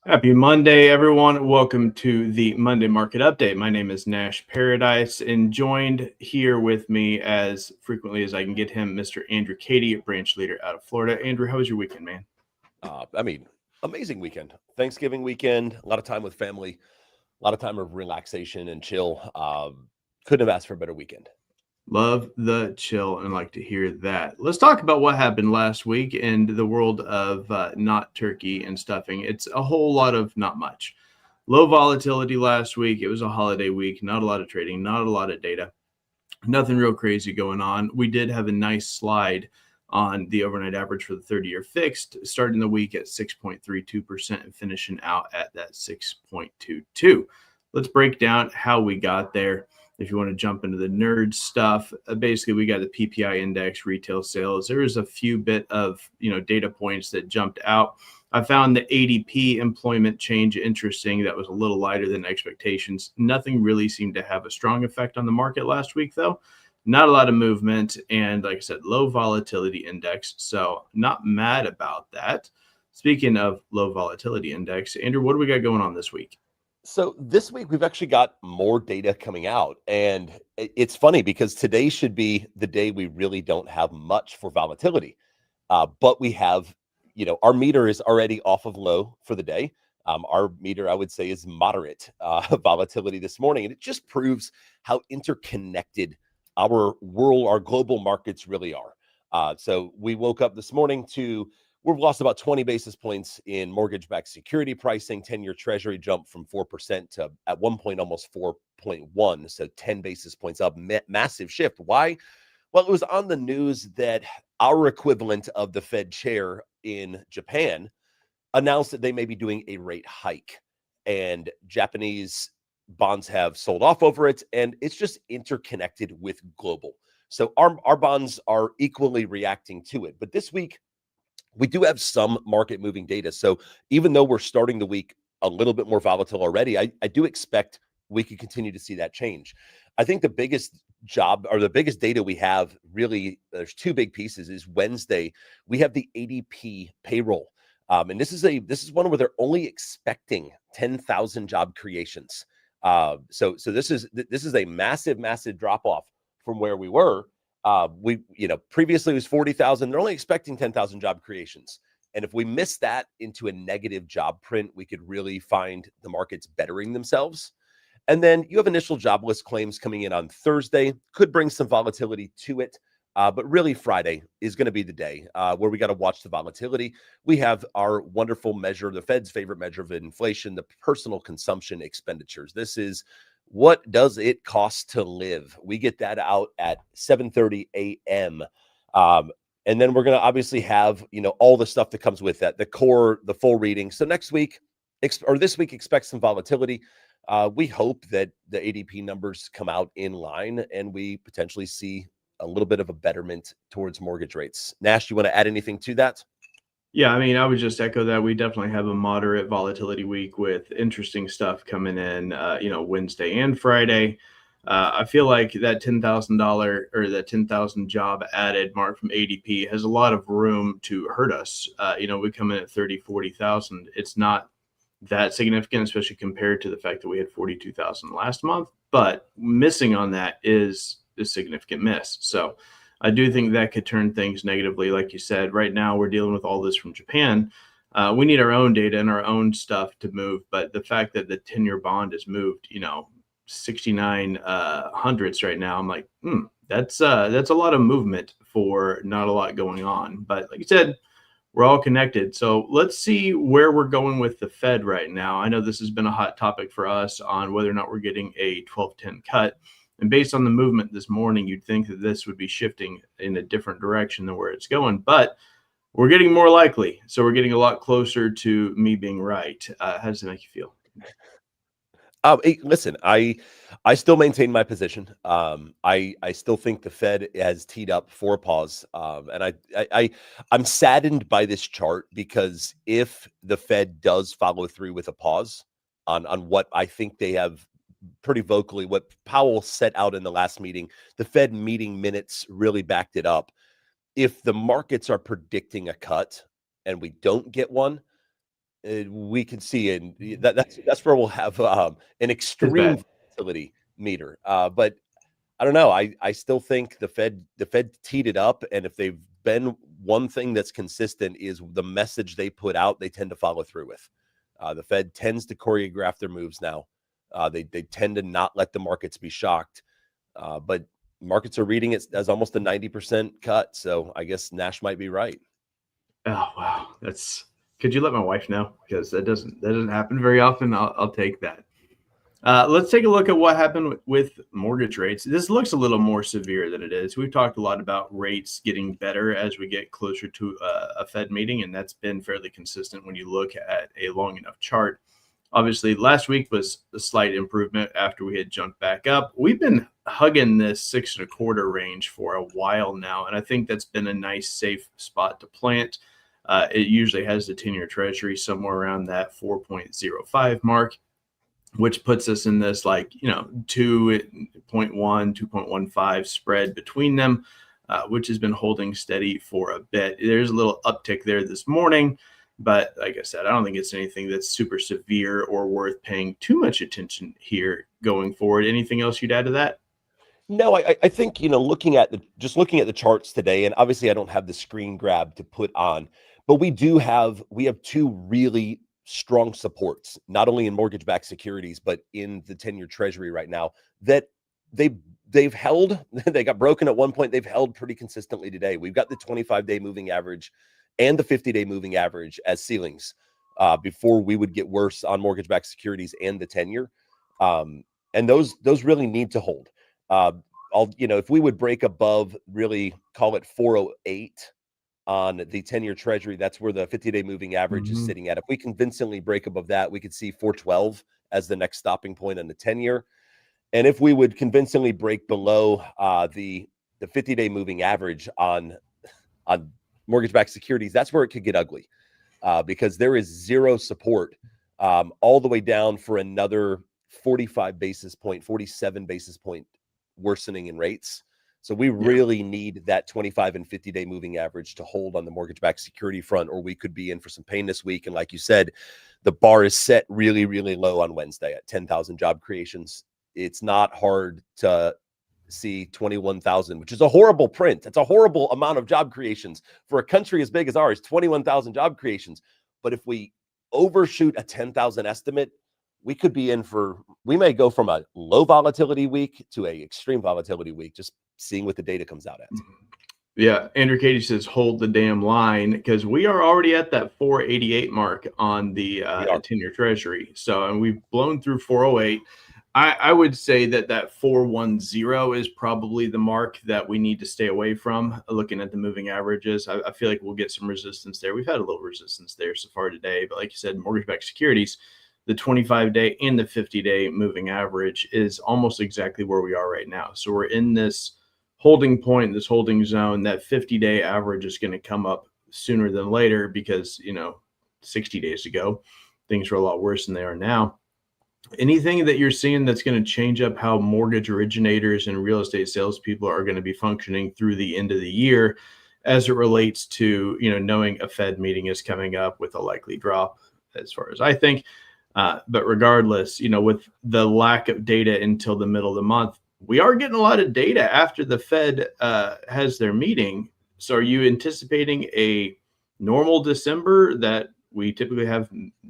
Happy Monday, everyone. Welcome to the Monday Market Update. My name is Nash Paradise, and joined here with me as frequently as I can get him, Mr. Andrew Cady, branch leader out of Florida. Andrew, how was your weekend, man? Amazing weekend. Thanksgiving weekend, a lot of time with family, a lot of time of relaxation and chill. Couldn't have asked for a better weekend. Love the chill and like to hear that. Let's talk about what happened last week in the world of not turkey and stuffing. It's a whole lot of not much. Low volatility last week. It was a holiday week. Not a lot of trading, not a lot of data. Nothing real crazy going on. We did have a nice slide on the overnight average for the 30-year fixed, starting the week at 6.32% and finishing out at that 6.22. Let's break down how we got there. If you want to jump into the nerd stuff, basically we got the PPI index, retail sales. There was a few bit of data points that jumped out. I found the ADP employment change interesting. That was a little lighter than expectations. Nothing really seemed to have a strong effect on the market last week, though. Not a lot of movement, and like I said, low volatility index. So not mad about that. Speaking of low volatility index, Andrew, what do we got going on this week? So this week, we've actually got more data coming out. And it's funny because today should be the day we really don't have much for volatility. But we have, our meter is already off of low for the day. Our meter, I would say, is moderate volatility this morning. And it just proves how interconnected our world, our global markets really are. So we woke up this morning we've lost about 20 basis points in mortgage-backed security pricing. 10-year treasury jumped from 4% to at one point almost 4.1. So 10 basis points up, massive shift. Why? Well, it was on the news that our equivalent of the Fed chair in Japan announced that they may be doing a rate hike. And Japanese bonds have sold off over it. And it's just interconnected with global. So our bonds are equally reacting to it. But this week, we do have some market moving data. So even though we're starting the week a little bit more volatile already, I do expect we could continue to see that change. I think the biggest data we have, really, there's two big pieces. Is Wednesday, we have the ADP payroll. And this is one where they're only expecting 10,000 job creations. So this is a massive drop off from where we were. Previously it was 40,000. They're only expecting 10,000 job creations. And if we miss that into a negative job print, we could really find the markets bettering themselves. And then you have initial jobless claims coming in on Thursday, could bring some volatility to it. But really Friday is going to be the day where we got to watch the volatility. We have our wonderful measure, the Fed's favorite measure of inflation, the personal consumption expenditures. This is what does it cost to live? We get that out at 7:30 a.m. And then we're going to obviously have, all the stuff that comes with that, the core, the full reading. So this week, expect some volatility. We hope that the ADP numbers come out in line and we potentially see a little bit of a betterment towards mortgage rates. Nash, you want to add anything to that? Yeah, I would just echo that. We definitely have a moderate volatility week with interesting stuff coming in, Wednesday and Friday. I feel like that $10,000 or that 10,000 job added mark from ADP has a lot of room to hurt us. We come in at 30, 40,000. It's not that significant, especially compared to the fact that we had 42,000 last month. but missing on that is a significant miss. So I do think that could turn things negatively. Like you said, right now we're dealing with all this from Japan. We need our own data and our own stuff to move. But the fact that the 10-year bond has moved, 69 hundredths right now, I'm like, that's a lot of movement for not a lot going on. But like you said, we're all connected. So let's see where we're going with the Fed right now. I know this has been a hot topic for us on whether or not we're getting a 12-10 cut. And based on the movement this morning, you'd think that this would be shifting in a different direction than where it's going. But we're getting more likely. So we're getting a lot closer to me being right. How does it make you feel? Hey, listen, I still maintain my position. I still think the Fed has teed up for a pause. And I'm saddened by this chart because if the Fed does follow through with a pause on what I think they have pretty vocally, what Powell set out in the last meeting, the Fed meeting minutes really backed it up. If the markets are predicting a cut and we don't get one, we can see, and that's where we'll have an extreme volatility meter. But I don't know. I still think the Fed teed it up, and if they've been one thing that's consistent is the message they put out, they tend to follow through with. The Fed tends to choreograph their moves now. They tend to not let the markets be shocked, but markets are reading it as almost a 90% cut. So I guess Nash might be right. Oh wow, could you let my wife know, because that doesn't happen very often. I'll take that. Let's take a look at what happened with mortgage rates. This looks a little more severe than it is. We've talked a lot about rates getting better as we get closer to a Fed meeting, and that's been fairly consistent when you look at a long enough chart. Obviously, last week was a slight improvement after we had jumped back up. We've been hugging this 6.25 range for a while now, and I think that's been a nice, safe spot to plant. It usually has the 10-year treasury somewhere around that 4.05 mark, which puts us in this 2.1, 2.15 spread between them, which has been holding steady for a bit. There's a little uptick there this morning, but like I said, I don't think it's anything that's super severe or worth paying too much attention here going forward. Anything else you'd add to that? No, I think, looking at the charts today, and obviously I don't have the screen grab to put on, but we have two really strong supports, not only in mortgage-backed securities, but in the 10-year treasury right now, that they've held. They got broken at one point. They've held pretty consistently today. We've got the 25-day moving average and the 50-day moving average as ceilings before we would get worse on mortgage-backed securities and the 10-year. And those really need to hold. If we would break above, really call it 408 on the 10-year treasury, that's where the 50-day moving average is sitting at. If we convincingly break above that, we could see 412 as the next stopping point on the 10-year. And if we would convincingly break below the 50-day moving average on mortgage-backed securities, that's where it could get ugly, because there is zero support all the way down for another 47 basis point worsening in rates. So we really need that 25 and 50-day moving average to hold on the mortgage-backed security front, or we could be in for some pain this week. And like you said, the bar is set really, really low on Wednesday at 10,000 job creations. It's not hard to see 21,000, which is a horrible print. That's a horrible amount of job creations for a country as big as ours, 21,000 job creations. But if we overshoot a 10,000 estimate, we may go from a low volatility week to a extreme volatility week, just seeing what the data comes out at. Yeah. Andrew Katie says, hold the damn line, because we are already at that 488 mark on the 10-year treasury. So, and we've blown through 408. I would say that 410 is probably the mark that we need to stay away from, looking at the moving averages. I feel like we'll get some resistance there. We've had a little resistance there so far today, but like you said, mortgage-backed securities, the 25-day and the 50-day moving average is almost exactly where we are right now. So we're in this holding point, this holding zone. That 50-day average is going to come up sooner than later, because 60 days ago things were a lot worse than they are now. Anything that you're seeing that's going to change up how mortgage originators and real estate salespeople are going to be functioning through the end of the year, as it relates to knowing a Fed meeting is coming up with a likely drop, as far as I think? But regardless, with the lack of data until the middle of the month, we are getting a lot of data after the Fed has their meeting. So are you anticipating a normal December that we typically have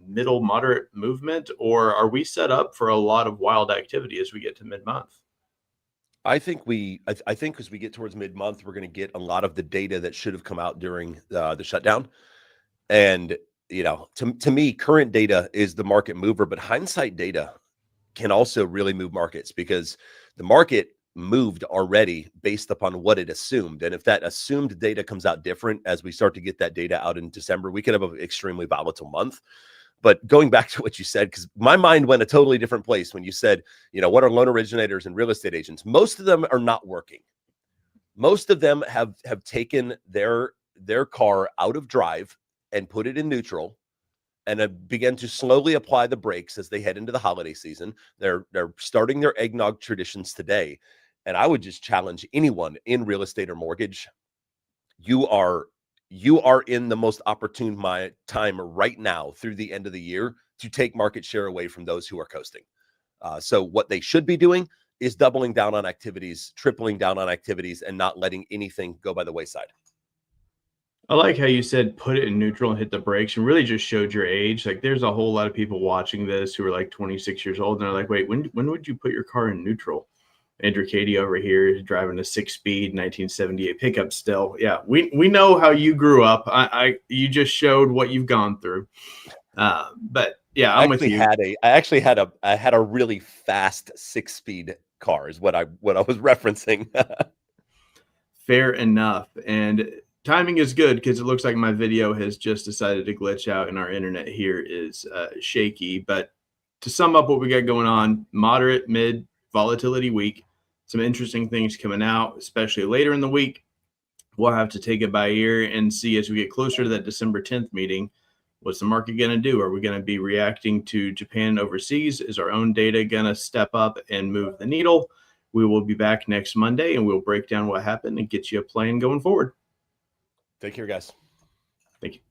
middle moderate movement, or are we set up for a lot of wild activity as we get to mid-month? I think I think as we get towards mid-month, we're going to get a lot of the data that should have come out during the shutdown. And, to me, current data is the market mover, but hindsight data can also really move markets because the market moved already based upon what it assumed. And if that assumed data comes out different as we start to get that data out in December, we could have an extremely volatile month. But going back to what you said, because my mind went a totally different place when you said, what are loan originators and real estate agents? Most of them are not working. Most of them have taken their car out of drive and put it in neutral and have begun to slowly apply the brakes as they head into the holiday season. They're starting their eggnog traditions today. And I would just challenge anyone in real estate or mortgage. You are in the most opportune time right now through the end of the year to take market share away from those who are coasting. So what they should be doing is doubling down on activities, tripling down on activities, and not letting anything go by the wayside. I like how you said put it in neutral and hit the brakes and really just showed your age. Like there's a whole lot of people watching this who are like 26 years old and they're like, wait, when would you put your car in neutral? Andrew Cady over here is driving a 6-speed 1978 pickup still. Yeah, we know how you grew up. You just showed what you've gone through. But yeah, I'm with you. I had a really fast 6-speed car is what I was referencing. Fair enough. And timing is good because it looks like my video has just decided to glitch out and our internet here is shaky. But to sum up what we got going on, moderate, mid volatility week, some interesting things coming out, especially later in the week. We'll have to take it by ear and see as we get closer to that December 10th meeting, what's the market going to do? Are we going to be reacting to Japan overseas? Is our own data going to step up and move the needle? We will be back next Monday and we'll break down what happened and get you a plan going forward. Take care, guys. Thank you.